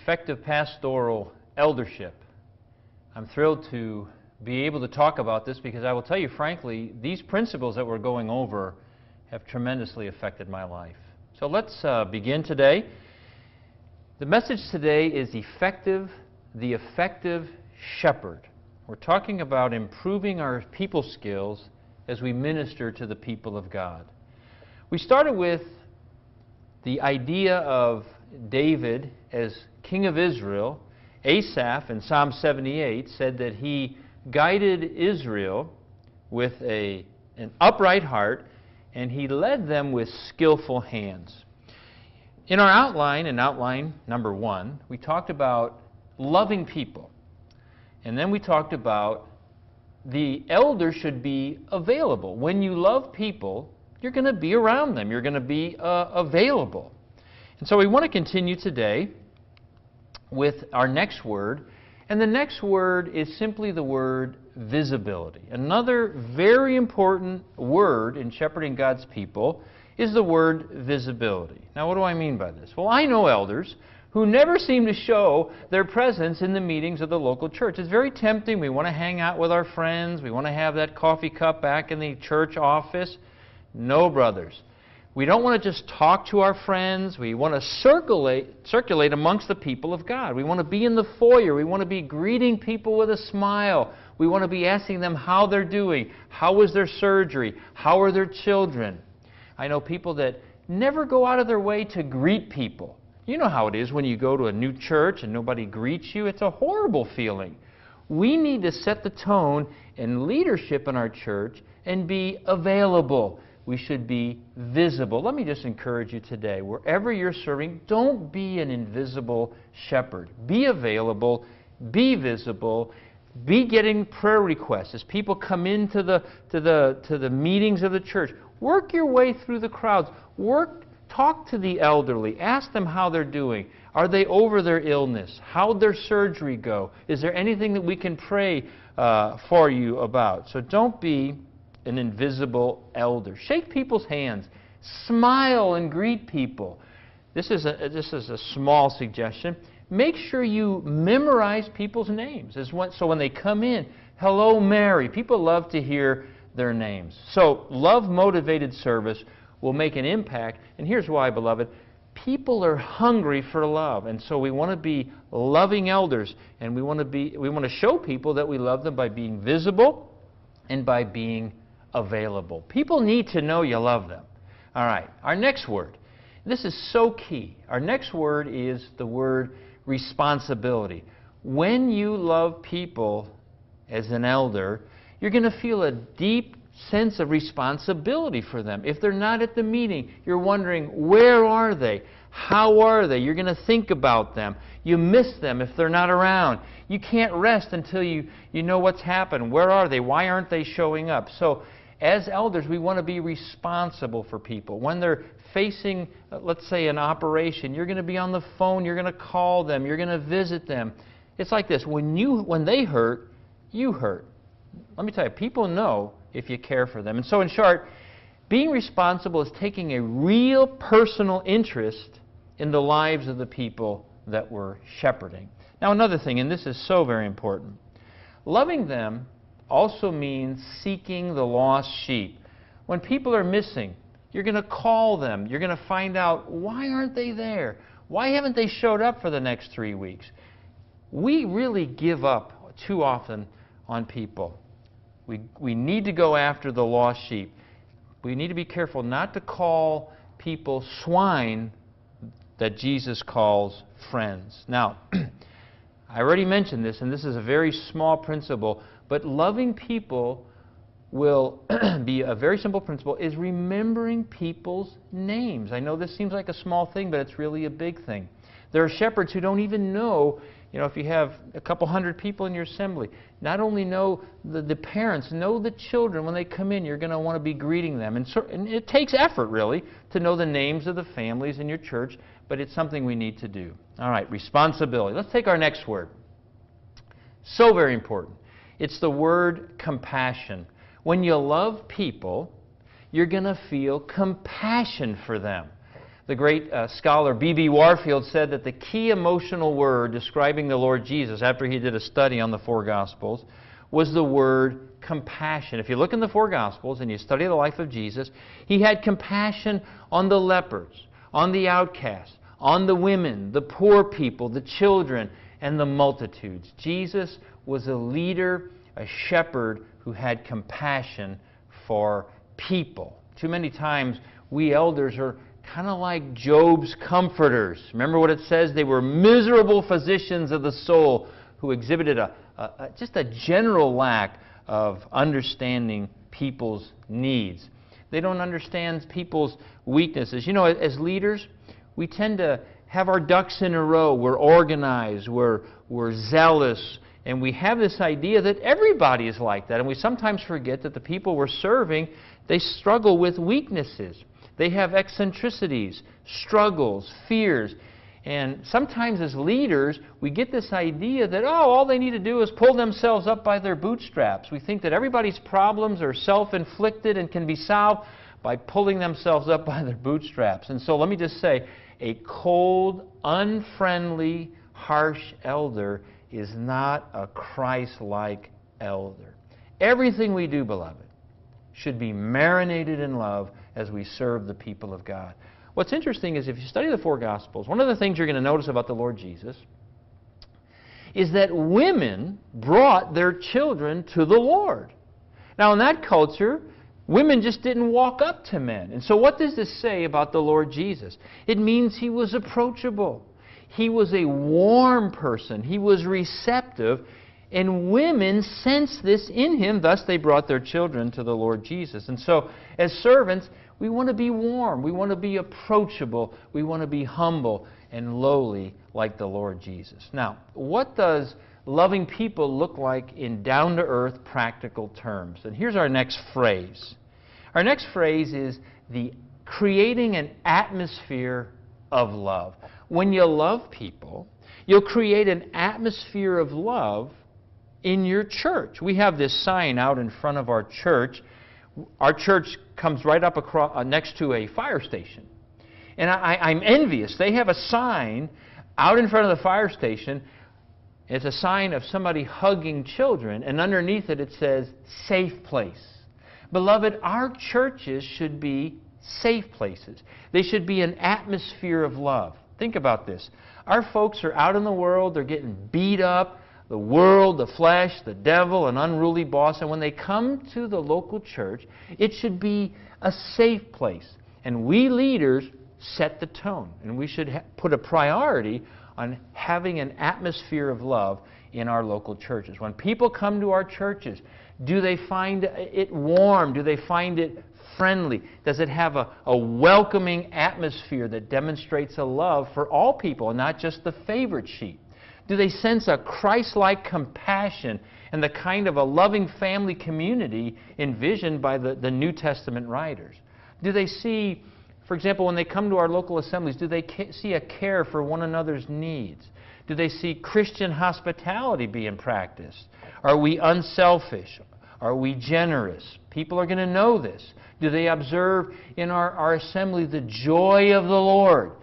effective pastoral eldership. I'm thrilled to be able to talk about this because I will tell you frankly, these principles that we're going over have tremendously affected my life. So let's begin today. The message today is the effective shepherd. We're talking about improving our people skills as we minister to the people of God. We started with the idea of David as king of Israel. Asaph in Psalm 78 said that he guided Israel with an upright heart, and he led them with skillful hands. In our outline, in outline number 1, we talked about loving people. And then we talked about the elder should be available. When you love people, you're going to be around them. You're going to be available. And so we want to continue today with our next word. And the next word is simply the word visibility. Another very important word in shepherding God's people is the word visibility. Now, what do I mean by this? Well, I know elders who never seem to show their presence in the meetings of the local church. It's very tempting. We want to hang out with our friends. We want to have that coffee cup back in the church office. No, brothers. We don't want to just talk to our friends. We want to circulate amongst the people of God. We want to be in the foyer. We want to be greeting people with a smile. We want to be asking them how they're doing. How was their surgery? How are their children? I know people that never go out of their way to greet people. You know how it is when you go to a new church and nobody greets you. It's a horrible feeling. We need to set the tone in leadership in our church and be available. We should be visible. Let me just encourage you today, wherever you're serving, don't be an invisible shepherd. Be available, be visible, be getting prayer requests. As people come into the meetings of the church, work your way through the crowds. Talk to the elderly. Ask them how they're doing. Are they over their illness? How'd their surgery go? Is there anything that we can pray for you about? So don't be an invisible elder. Shake people's hands. Smile and greet people. This is a small suggestion. Make sure you memorize people's names. So when they come in, hello, Mary. People love to hear their names. So love-motivated service will make an impact. And here's why, beloved. People are hungry for love. And so we want to be loving elders. And we want to show people that we love them by being visible and by being available. People need to know you love them. All right, our next word. This is so key. Our next word is the word responsibility. When you love people as an elder, you're going to feel a deep sense of responsibility for them. If they're not at the meeting, you're wondering, where are they? How are they? You're going to think about them. You miss them if they're not around. You can't rest until you know what's happened. Where are they? Why aren't they showing up? So as elders, we want to be responsible for people. When they're facing, let's say, an operation, you're going to be on the phone, you're going to call them, you're going to visit them. It's like this. When they hurt, you hurt. Let me tell you, people know if you care for them. And so in short, being responsible is taking a real personal interest in the lives of the people that we're shepherding. Now another thing, and this is so very important, loving them also means seeking the lost sheep. When people are missing, you're going to call them. You're going to find out, why aren't they there? Why haven't they showed up for the next 3 weeks? We really give up too often on people. We need to go after the lost sheep. We need to be careful not to call people swine that Jesus calls friends. Now, I already mentioned this, and this is a very small principle, but loving people will be a very simple principle, is remembering people's names. I know this seems like a small thing, but it's really a big thing. There are shepherds who don't even know, if you have a couple hundred people in your assembly, not only know the parents, know the children. When they come in, you're going to want to be greeting them. And it takes effort, really, to know the names of the families in your church, but it's something we need to do. All right, responsibility. Let's take our next word. So very important. It's the word compassion. When you love people, you're going to feel compassion for them. The great scholar B.B. Warfield said that the key emotional word describing the Lord Jesus after he did a study on the four Gospels was the word compassion. If you look in the four Gospels and you study the life of Jesus, he had compassion on the lepers, on the outcasts, on the women, the poor people, the children, and the multitudes. Jesus was a leader, a shepherd who had compassion for people. Too many times we elders are kind of like Job's comforters. Remember what it says? They were miserable physicians of the soul who exhibited just a general lack of understanding people's needs. They don't understand people's weaknesses. You know, as leaders, we tend to have our ducks in a row. We're organized, we're zealous, and we have this idea that everybody is like that. And we sometimes forget that the people we're serving, they struggle with weaknesses. They have eccentricities, struggles, fears. And sometimes as leaders, we get this idea that, all they need to do is pull themselves up by their bootstraps. We think that everybody's problems are self-inflicted and can be solved by pulling themselves up by their bootstraps. And so let me just say, a cold, unfriendly, harsh elder is not a Christ-like elder. Everything we do, beloved, should be marinated in love as we serve the people of God. What's interesting is if you study the four Gospels, one of the things you're going to notice about the Lord Jesus is that women brought their children to the Lord. Now, in that culture, women just didn't walk up to men. And so what does this say about the Lord Jesus? It means he was approachable. He was a warm person. He was receptive. And women sensed this in him. Thus, they brought their children to the Lord Jesus. And so, as servants, we want to be warm. We want to be approachable. We want to be humble and lowly like the Lord Jesus. Now, what does loving people look like in down-to-earth practical terms? And here's our next phrase. Our next phrase is the creating an atmosphere of love. When you love people, you'll create an atmosphere of love in your church. We have this sign out in front of our church. Our church comes right up across, next to a fire station. And I'm envious. They have a sign out in front of the fire station. It's a sign of somebody hugging children, and underneath it, it says, safe place. Beloved, our churches should be safe places. They should be an atmosphere of love. Think about this. Our folks are out in the world, they're getting beat up, the world, the flesh, the devil, an unruly boss, and when they come to the local church, it should be a safe place. And we leaders set the tone, and we should put a priority on having an atmosphere of love in our local churches. When people come to our churches, do they find it warm? Do they find it friendly? Does it have a welcoming atmosphere that demonstrates a love for all people and not just the favorite sheep? Do they sense a Christ-like compassion and the kind of a loving family community envisioned by the New Testament writers? Do they see, for example, when they come to our local assemblies, do they see a care for one another's needs? Do they see Christian hospitality being practiced? Are we unselfish? Are we generous? People are going to know this. Do they observe in our assembly the joy of the Lord?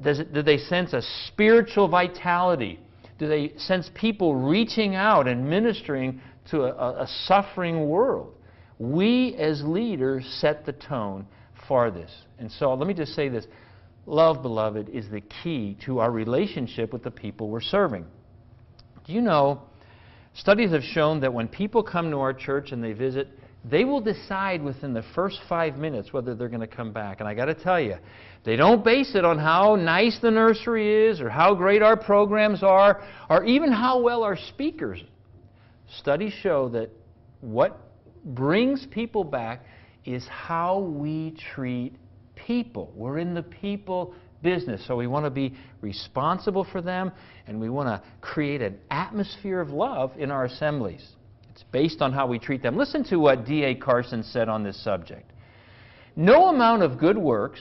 Do they sense a spiritual vitality? Do they sense people reaching out and ministering to a suffering world? We as leaders set the tone for this. And so let me just say this. Love, beloved, is the key to our relationship with the people we're serving. Do you know, studies have shown that when people come to our church and they visit, they will decide within the first 5 minutes whether they're going to come back. And I got to tell you, they don't base it on how nice the nursery is or how great our programs are or even how well our speakers. Studies show that what brings people back is how we treat people. We're in the people business, so we want to be responsible for them, and we want to create an atmosphere of love in our assemblies. It's based on how we treat them. Listen to what D.A. Carson said on this subject. No amount of good works,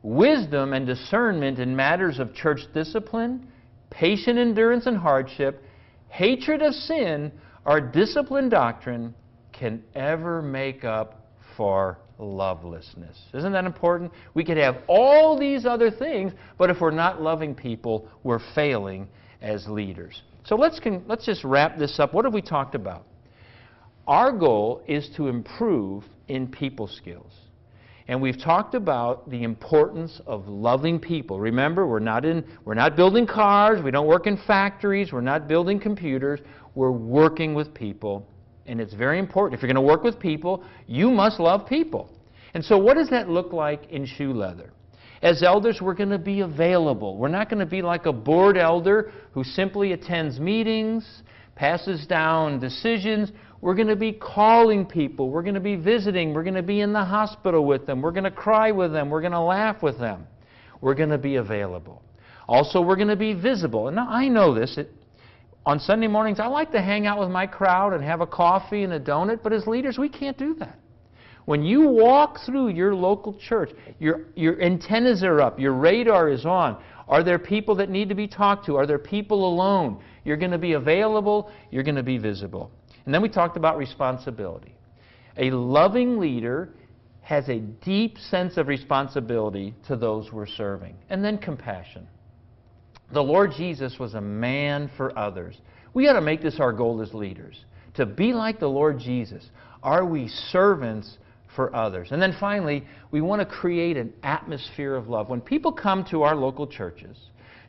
wisdom, and discernment in matters of church discipline, patient endurance and hardship, hatred of sin, or disciplined doctrine can ever make up for lovelessness. Isn't that important? We could have all these other things, but if we're not loving people, we're failing as leaders. So let's just wrap this up. What have we talked about? Our goal is to improve in people skills. And we've talked about the importance of loving people. Remember, we're not building cars, we don't work in factories, we're not building computers, we're working with people. And it's very important. If you're going to work with people, you must love people. And so what does that look like in shoe leather? As elders, we're going to be available. We're not going to be like a bored elder who simply attends meetings, passes down decisions. We're going to be calling people. We're going to be visiting. We're going to be in the hospital with them. We're going to cry with them. We're going to laugh with them. We're going to be available. Also, we're going to be visible. And now I know this. On Sunday mornings, I like to hang out with my crowd and have a coffee and a donut, but as leaders, we can't do that. When you walk through your local church, your antennas are up, your radar is on. Are there people that need to be talked to? Are there people alone? You're going to be available. You're going to be visible. And then we talked about responsibility. A loving leader has a deep sense of responsibility to those we're serving. And then compassion. The Lord Jesus was a man for others. We ought to make this our goal as leaders, to be like the Lord Jesus. Are we servants for others? And then finally, we want to create an atmosphere of love. When people come to our local churches,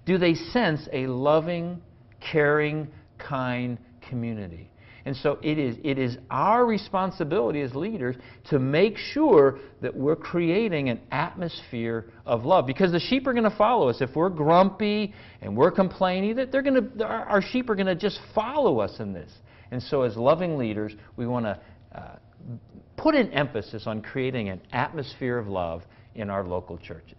do they sense a loving, caring, kind community? And so it is our responsibility as leaders to make sure that we're creating an atmosphere of love. Because the sheep are going to follow us. If we're grumpy and we're complaining, our sheep are going to just follow us in this. And so as loving leaders, we want to put an emphasis on creating an atmosphere of love in our local churches.